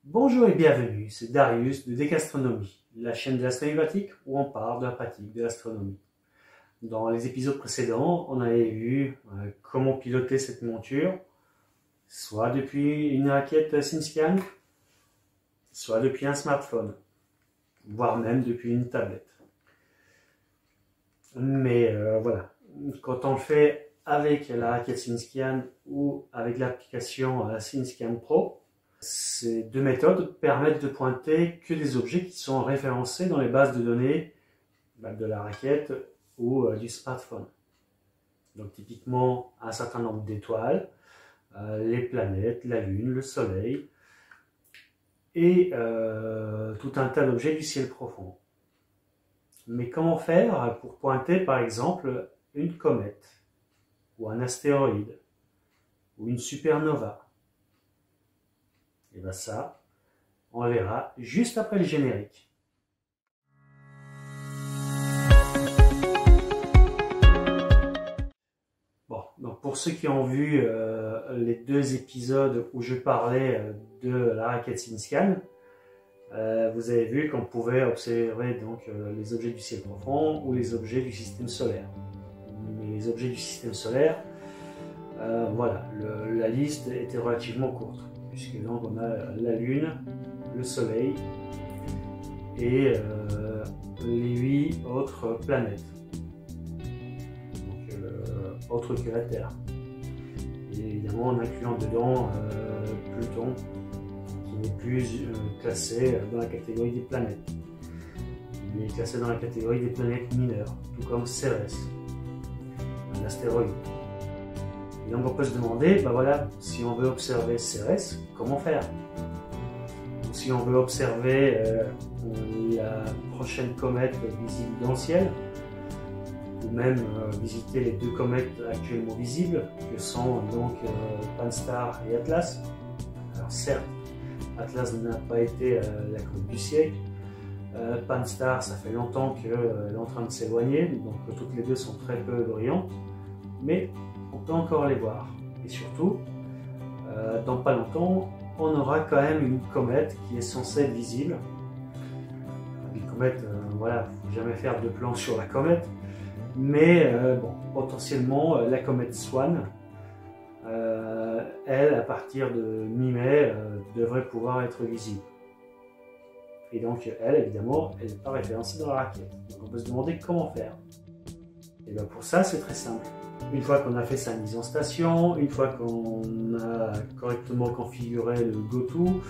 Bonjour et bienvenue, c'est Darius de Dégastronomie, la chaîne de l'astronomie où on parle de la pratique de l'astronomie. Dans les épisodes précédents, on avait vu comment piloter cette monture, soit depuis une raquette SynScan, soit depuis un smartphone, voire même depuis une tablette. Mais voilà, quand on le fait avec la raquette SynScan ou avec l'application SynScan Pro, ces deux méthodes permettent de pointer que des objets qui sont référencés dans les bases de données de la raquette ou du smartphone. Donc typiquement un certain nombre d'étoiles, les planètes, la Lune, le Soleil et tout un tas d'objets du ciel profond. Mais comment faire pour pointer par exemple une comète ou un astéroïde ou une supernova? Et bien ça, on verra juste après le générique. Bon, donc pour ceux qui ont vu les deux épisodes où je parlais de la raquette SynScan, vous avez vu qu'on pouvait observer donc les objets du ciel profond ou les objets du système solaire. Mais les objets du système solaire, voilà, la liste était relativement courte, puisque donc on a la Lune, le Soleil et les 8 autres planètes, donc autres que la Terre. Et évidemment en incluant dedans Pluton, qui n'est plus classé dans la catégorie des planètes. Il est classé dans la catégorie des planètes mineures, tout comme Cérès, un astéroïde. Et donc on peut se demander, ben voilà, si on veut observer Cérès, comment faire? Ou si on veut observer la prochaine comète visible dans le ciel, ou même visiter les deux comètes actuellement visibles, que sont donc Pan-STARRS et Atlas. Alors certes, Atlas n'a pas été la comète du siècle. Pan-STARRS, ça fait longtemps qu'elle est en train de s'éloigner, donc toutes les deux sont très peu brillantes, mais on peut encore les voir. Et surtout, dans pas longtemps, on aura quand même une comète qui est censée être visible. Une comète, voilà, il ne faut jamais faire de plan sur la comète, mais bon, potentiellement la comète Swan, elle, à partir de mi-mai, devrait pouvoir être visible. Et donc, elle, évidemment, elle n'est pas référencée dans la raquette. Donc, on peut se demander comment faire. Et bien pour ça, c'est très simple. Une fois qu'on a fait sa mise en station, une fois qu'on a correctement configuré le GoTo,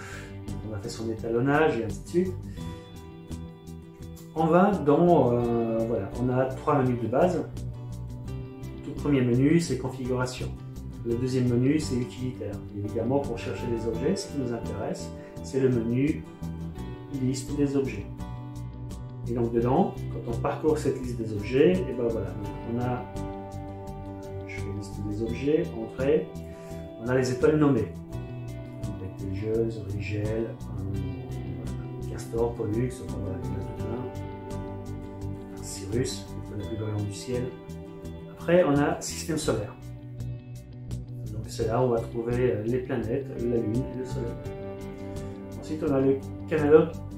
on a fait son étalonnage et ainsi de suite, on va dans, voilà, on a trois menus de base. Tout premier menu, c'est configuration. Le deuxième menu, c'est utilitaire. Et évidemment, pour chercher des objets, ce qui nous intéresse, c'est le menu liste des objets. Et donc dedans, quand on parcourt cette liste des objets, et ben voilà, donc on a, je fais liste des objets, entrée, on a les étoiles nommées. Betelgeuse, Rigel, Castor, Pollux, enfin voilà, il y en a tout plein. Sirius, l'étoile la plus brillante du ciel. Après, on a système solaire. Donc c'est là où on va trouver les planètes, la Lune et le Soleil. Ensuite, on a le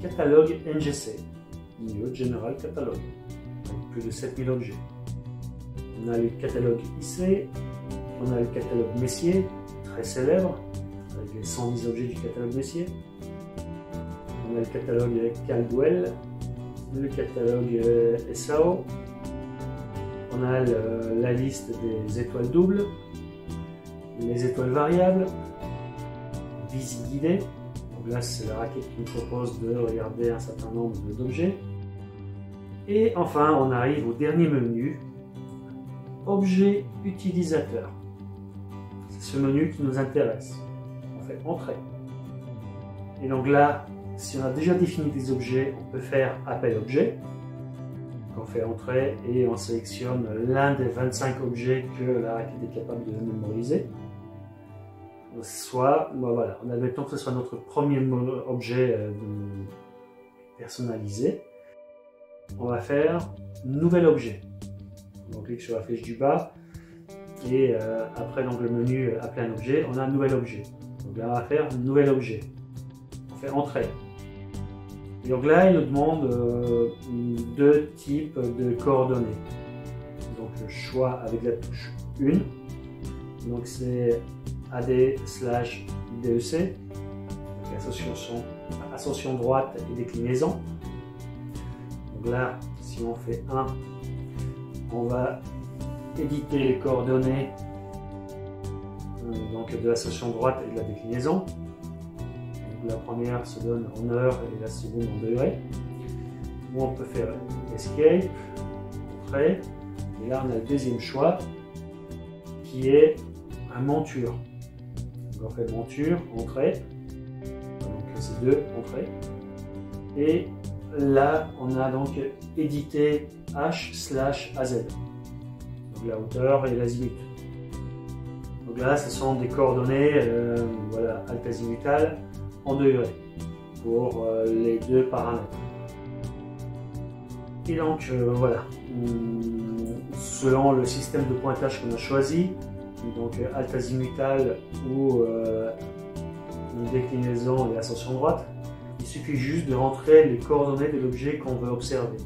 catalogue NGC, New General Catalogue, avec plus de 7000 objets. On a le catalogue IC, on a le catalogue Messier, très célèbre, avec les 110 objets du catalogue Messier. On a le catalogue Caldwell, le catalogue SAO. On a la liste des étoiles doubles, les étoiles variables, visite guidée. Donc là, c'est la raquette qui nous propose de regarder un certain nombre d'objets. Et enfin, on arrive au dernier menu, objet utilisateur. C'est ce menu qui nous intéresse. On fait entrée. Et donc là, si on a déjà défini des objets, on peut faire appel objet. On fait entrée et on sélectionne l'un des 25 objets que la raquette est capable de mémoriser. Soit, voilà, on admettons que ce soit notre premier objet personnalisé. On va faire nouvel objet. On clique sur la flèche du bas et après donc, le menu appeler un objet, on a un nouvel objet. Donc là on va faire nouvel objet. On fait entrée. Et donc là, il nous demande deux types de coordonnées. Donc le choix avec la touche 1, donc c'est AD/DEC, association droite et déclinaison. Donc là, si on fait 1, on va éditer les coordonnées donc de l'association droite et de la déclinaison. Donc la première se donne en heures et la seconde en degrés. Ou on peut faire Escape, Entrée, et là on a le deuxième choix qui est un monture. Donc on fait monture, Entrée, donc c'est deux entrées. Et là on a donc édité H/AZ, donc la hauteur et l'azimut. Donc là, ce sont des coordonnées voilà, alt-azimutales en degrés pour les deux paramètres. Et donc voilà, selon le système de pointage qu'on a choisi, donc alt-azimutal ou une déclinaison et ascension droite, il suffit juste de rentrer les coordonnées de l'objet qu'on veut observer.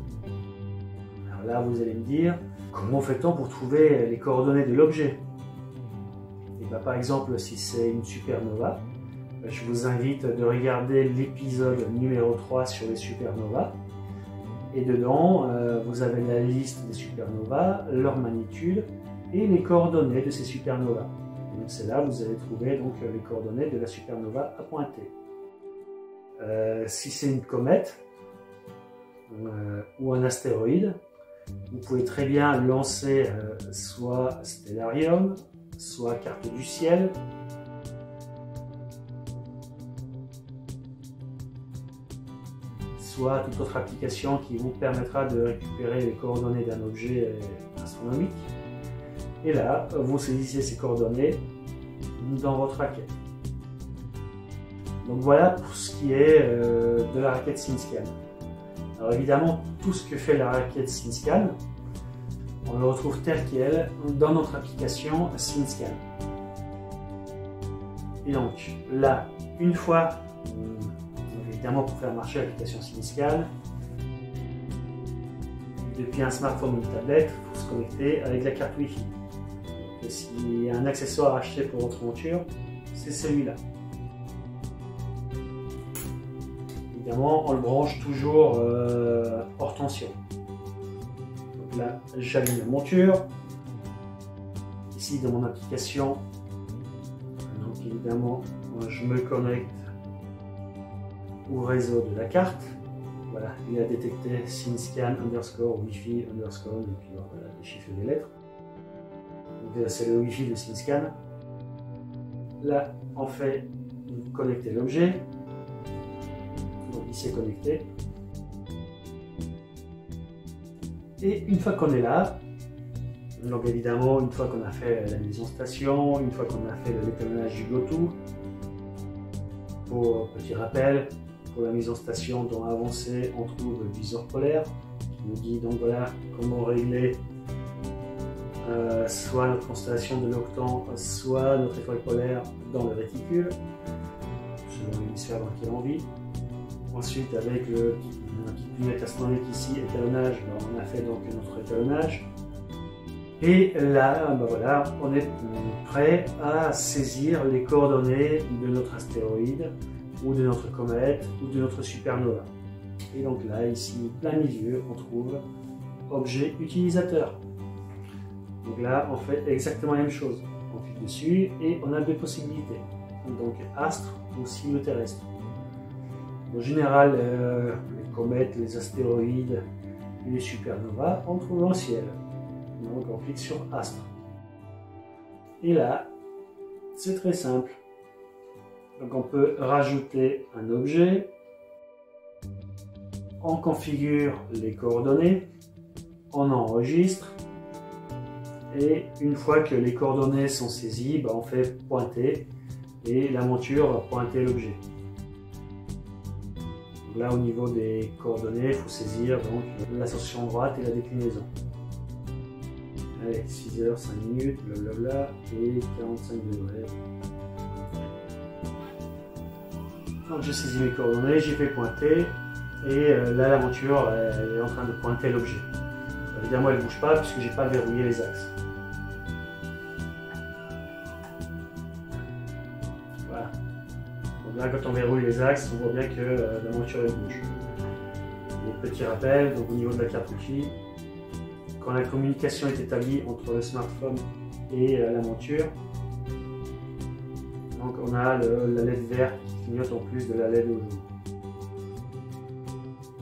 Alors là, vous allez me dire, comment fait-on pour trouver les coordonnées de l'objet? Par exemple, si c'est une supernova, je vous invite de regarder l'épisode numéro 3 sur les supernovas. Et dedans, vous avez la liste des supernovas, leur magnitude et les coordonnées de ces supernovas. Donc c'est là que vous allez trouver donc, les coordonnées de la supernova à pointer. Si c'est une comète ou un astéroïde, vous pouvez très bien lancer soit Stellarium, soit carte du ciel, soit toute autre application qui vous permettra de récupérer les coordonnées d'un objet astronomique. Et là, vous saisissez ces coordonnées dans votre raquette. Donc voilà pour ce qui est de la raquette SceneScan. Alors évidemment, tout ce que fait la raquette SceneScan, on le retrouve tel quel dans notre application SceneScan. Et donc là, une fois, évidemment pour faire marcher l'application SceneScan, depuis un smartphone ou une tablette, il faut se connecter avec la carte Wi-Fi. S'il y a un accessoire à acheter pour votre monture, c'est celui-là. Évidemment, on le branche toujours hors tension. Donc là, j'allume la monture. Ici, dans mon application, donc évidemment, je me connecte au réseau de la carte. Voilà, il a détecté SceneScan underscore Wi-Fi underscore, et puis voilà, les chiffres et les lettres. C'est le Wi-Fi de SceneScan. Là, on fait connecter l'objet. Donc il s'est connecté. Et une fois qu'on est là, donc évidemment, une fois qu'on a fait la mise en station, une fois qu'on a fait le déterminage du GoTo, pour petit rappel, pour la mise en station dans Avancé, on trouve le viseur polaire qui nous dit donc voilà comment régler soit notre constellation de l'octant, soit notre étoile polaire dans le réticule, selon l'hémisphère dans lequel on vit. Ensuite, avec la petite lunette astronomique ici, étalonnage, on a fait donc notre étalonnage. Et là, voilà, on est prêt à saisir les coordonnées de notre astéroïde, ou de notre comète, ou de notre supernova. Et donc là, ici, plein milieu, on trouve objet utilisateur. Donc là, on fait exactement la même chose. On clique dessus et on a deux possibilités. Donc astre ou cible terrestre. En général, les comètes, les astéroïdes et les supernovas, on trouve dans le ciel. Donc on clique sur astre. Et là, c'est très simple. Donc on peut rajouter un objet. On configure les coordonnées. On enregistre. Et une fois que les coordonnées sont saisies, on fait pointer et la monture va pointer l'objet. Là, au niveau des coordonnées, il faut saisir l'ascension droite et la déclinaison. Allez, 6 h 5 minutes, blablabla, et 45 degrés. Quand j'ai saisi mes coordonnées, j'y vais pointer et là la monture elle est en train de pointer l'objet. Évidemment elle ne bouge pas puisque j'ai pas verrouillé les axes. Voilà. Donc là quand on verrouille les axes, on voit bien que la monture elle bouge. Et petit rappel, donc au niveau de la carte wifi, quand la communication est établie entre le smartphone et la monture, donc on a la LED verte qui clignote en plus de la LED jaune.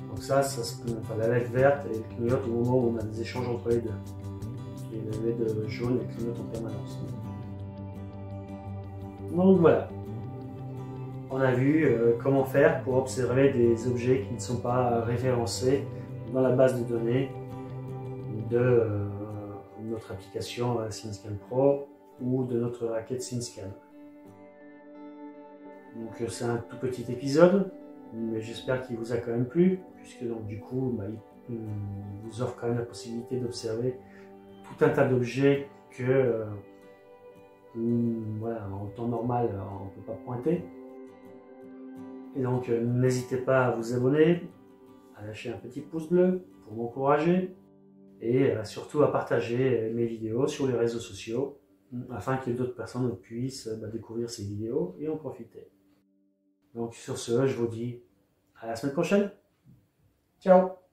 Donc la LED verte elle clignote au moment où on a des échanges entre les deux. Et la LED jaune elle clignote en permanence. Donc voilà, on a vu comment faire pour observer des objets qui ne sont pas référencés dans la base de données de notre application SceneScan Pro ou de notre raquette SceneScan. Donc c'est un tout petit épisode, mais j'espère qu'il vous a quand même plu, puisque donc du coup il vous offre quand même la possibilité d'observer tout un tas d'objets que voilà, en temps normal on ne peut pas pointer. Et donc n'hésitez pas à vous abonner, à lâcher un petit pouce bleu pour m'encourager et surtout à partager mes vidéos sur les réseaux sociaux afin que d'autres personnes puissent découvrir ces vidéos et en profiter. Donc sur ce, je vous dis à la semaine prochaine. Ciao!